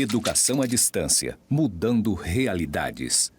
Educação à distância, mudando realidades.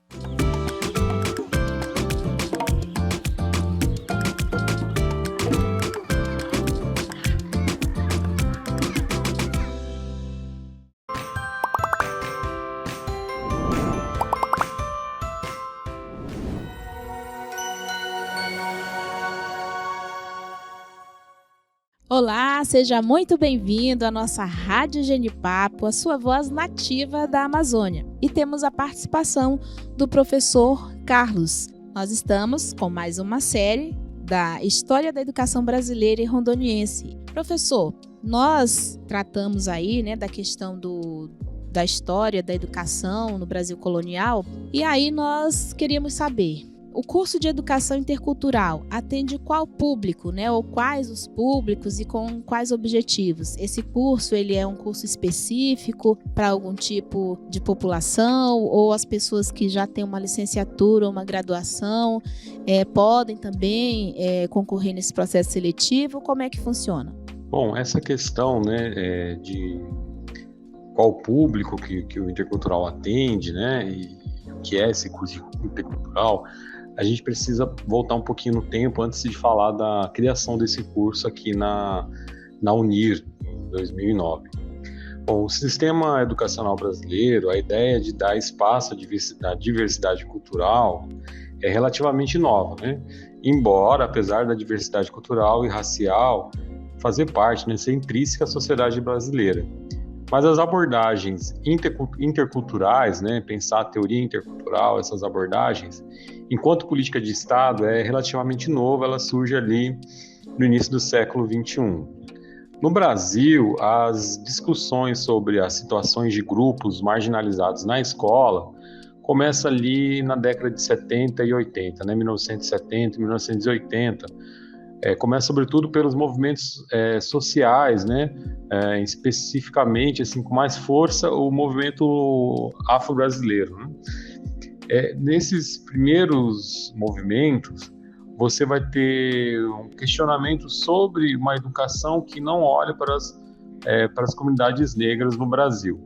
Olá, seja muito bem-vindo à nossa Rádio Genipapo, a sua voz nativa da Amazônia. E temos a participação do professor Carlos. Nós estamos com mais uma série da História da Educação Brasileira e Rondoniense. Professor, nós tratamos aí, da questão da história da educação no Brasil colonial, e aí nós queríamos saber: o curso de Educação Intercultural atende qual público, ou quais os públicos e com quais objetivos? Esse curso ele é um curso específico para algum tipo de população, ou as pessoas que já têm uma licenciatura ou uma graduação podem também concorrer nesse processo seletivo? Como é que funciona? Bom, essa questão de qual público que o intercultural atende, e o que é esse curso intercultural, a gente precisa voltar um pouquinho no tempo antes de falar da criação desse curso aqui na UNIR, em 2009. Bom, o sistema educacional brasileiro, a ideia de dar espaço à diversidade cultural é relativamente nova, Embora, apesar da diversidade cultural e racial fazer parte, ser intrínseca à sociedade brasileira. Mas as abordagens interculturais, pensar a teoria intercultural, essas abordagens, enquanto política de Estado, é relativamente nova, ela surge ali no início do século XXI. No Brasil, as discussões sobre as situações de grupos marginalizados na escola começam ali na década de 70 e 80, 1970 e 1980, começa sobretudo pelos movimentos sociais, especificamente, assim, com mais força, o movimento afro-brasileiro. Nesses primeiros movimentos, você vai ter um questionamento sobre uma educação que não olha para as comunidades negras no Brasil.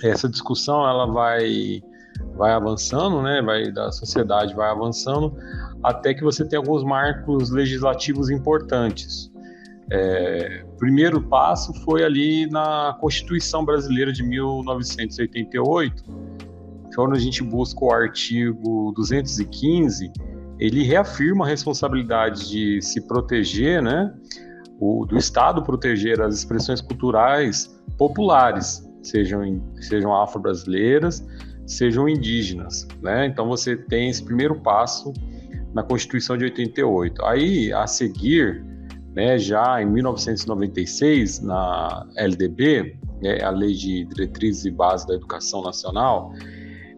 Essa discussão ela vai avançando, da sociedade vai avançando, até que você tem alguns marcos legislativos importantes. O primeiro passo foi ali na Constituição Brasileira de 1988, quando a gente busca o artigo 215, ele reafirma a responsabilidade de se proteger, do Estado proteger as expressões culturais populares, sejam afro-brasileiras, sejam indígenas, Então você tem esse primeiro passo na Constituição de 88. Aí, a seguir, já em 1996, na LDB, a Lei de Diretrizes e Bases da Educação Nacional,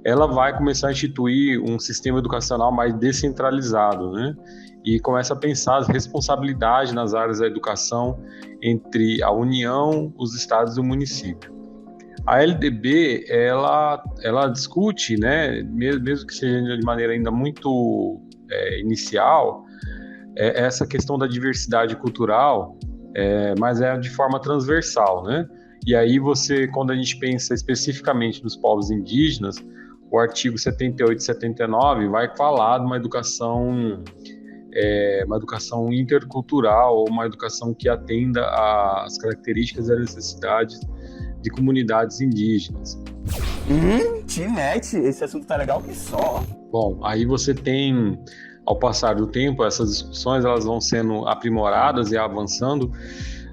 ela vai começar a instituir um sistema educacional mais descentralizado, e começa a pensar as responsabilidades nas áreas da educação entre a União, os estados e o município. A LDB, ela discute, mesmo que seja de maneira ainda muito inicial, essa questão da diversidade cultural, mas é de forma transversal, E aí quando a gente pensa especificamente nos povos indígenas, o artigo 78 e 79 vai falar de uma educação intercultural, ou uma educação que atenda às características e às necessidades de comunidades indígenas. Tinete, esse assunto tá legal que só. Bom, aí você tem, ao passar do tempo, essas discussões elas vão sendo aprimoradas e avançando,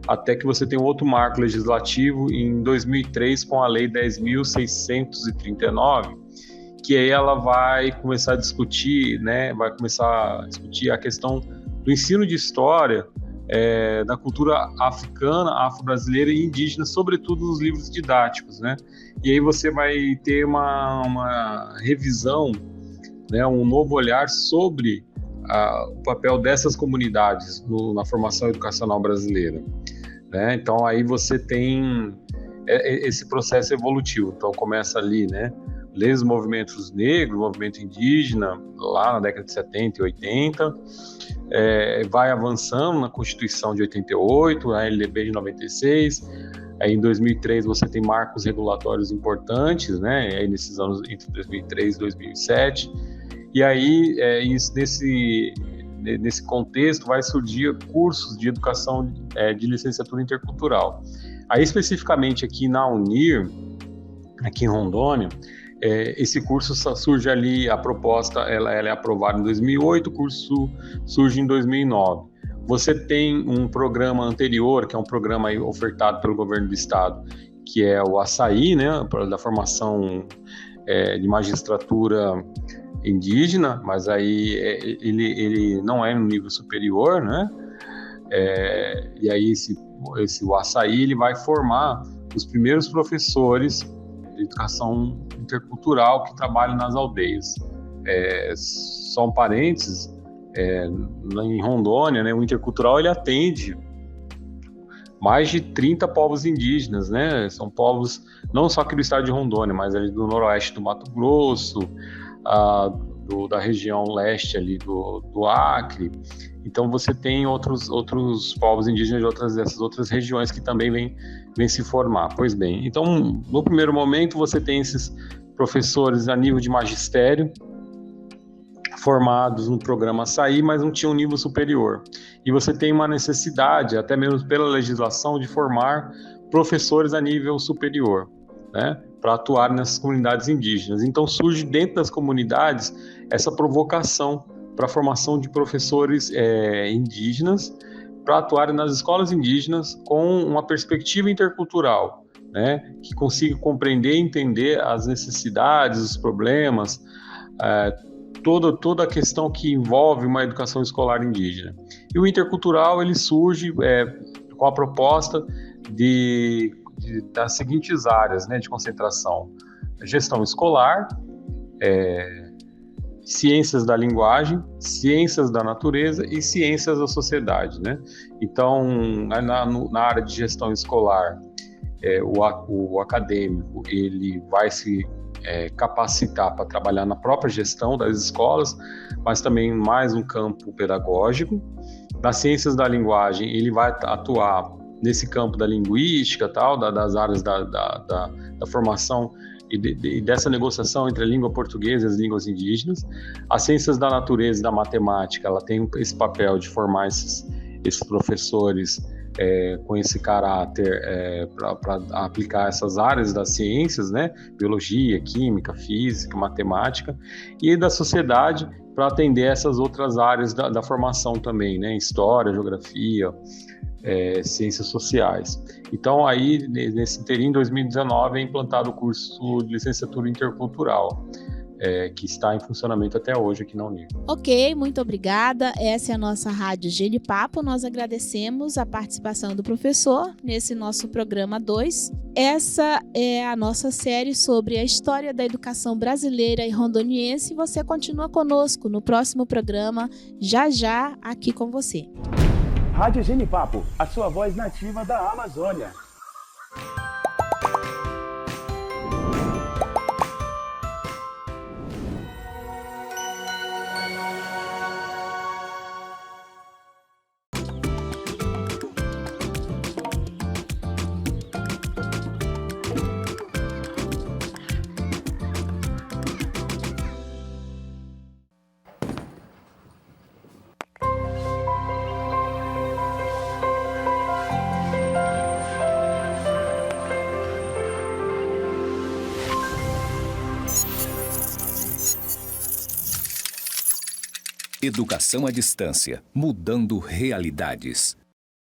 até que você tem um outro marco legislativo em 2003 com a Lei 10.639, que aí ela vai começar a discutir, a questão do ensino de história da cultura africana, afro-brasileira e indígena, sobretudo nos livros didáticos, E aí você vai ter uma revisão, um novo olhar sobre o papel dessas comunidades na formação educacional brasileira, Então aí você tem esse processo evolutivo. Então começa ali, desde os movimentos negros, movimento indígena, lá na década de 70 e 80, vai avançando na Constituição de 88, a LDB de 96, Aí em 2003 você tem marcos regulatórios importantes, né? Aí nesses anos entre 2003 e 2007. E aí nesse contexto vai surgir cursos de educação de licenciatura intercultural. Aí especificamente aqui na Unir, aqui em Rondônia, esse curso surge ali, a proposta ela é aprovada em 2008, o curso surge em 2009. Você tem um programa anterior, que é um programa aí ofertado pelo governo do estado, que é o Açaí, né, da formação de magistratura indígena, mas aí ele não é no nível superior, né? E aí o Açaí ele vai formar os primeiros professores de educação intercultural que trabalham nas aldeias. Só um parênteses, em Rondônia, né, o intercultural ele atende mais de 30 povos indígenas, né? São povos não só aqui do estado de Rondônia, mas ali do noroeste do Mato Grosso, da região leste ali do Acre. Então você tem outros povos indígenas dessas outras regiões que também vêm se formar. Pois bem, então no primeiro momento você tem esses professores a nível de magistério, formados no programa Açaí, mas não tinham um nível superior. E você tem uma necessidade, até mesmo pela legislação, de formar professores a nível superior, né, para atuar nessas comunidades indígenas. Então surge dentro das comunidades essa provocação para a formação de professores indígenas para atuarem nas escolas indígenas com uma perspectiva intercultural, né, que consiga compreender e entender as necessidades, os problemas, toda a questão que envolve uma educação escolar indígena. E o intercultural ele surge com a proposta das seguintes áreas, né, de concentração: gestão escolar, ciências da linguagem, ciências da natureza e ciências da sociedade, né? Então, na área de gestão escolar, o acadêmico ele vai se capacitar para trabalhar na própria gestão das escolas, mas também mais um campo pedagógico. Nas ciências da linguagem, ele vai atuar nesse campo da linguística, das áreas da formação e dessa negociação entre a língua portuguesa e as línguas indígenas. As ciências da natureza e da matemática, ela tem esse papel de formar esses professores com esse caráter para aplicar essas áreas das ciências, né? Biologia, química, física, matemática, e da sociedade para atender essas outras áreas da formação também, né? História, geografia, ciências sociais. Então aí, nesse interim, em 2019, é implantado o curso de licenciatura intercultural, que está em funcionamento até hoje aqui na Unir. Ok, muito obrigada. Essa é a nossa Rádio Genipapo. Nós agradecemos a participação do professor nesse nosso programa 2. Essa é a nossa série sobre a história da educação brasileira e rondoniense. Você continua conosco no próximo programa, já aqui com você. Rádio Genipapo, a sua voz nativa da Amazônia. Educação à distância, mudando realidades.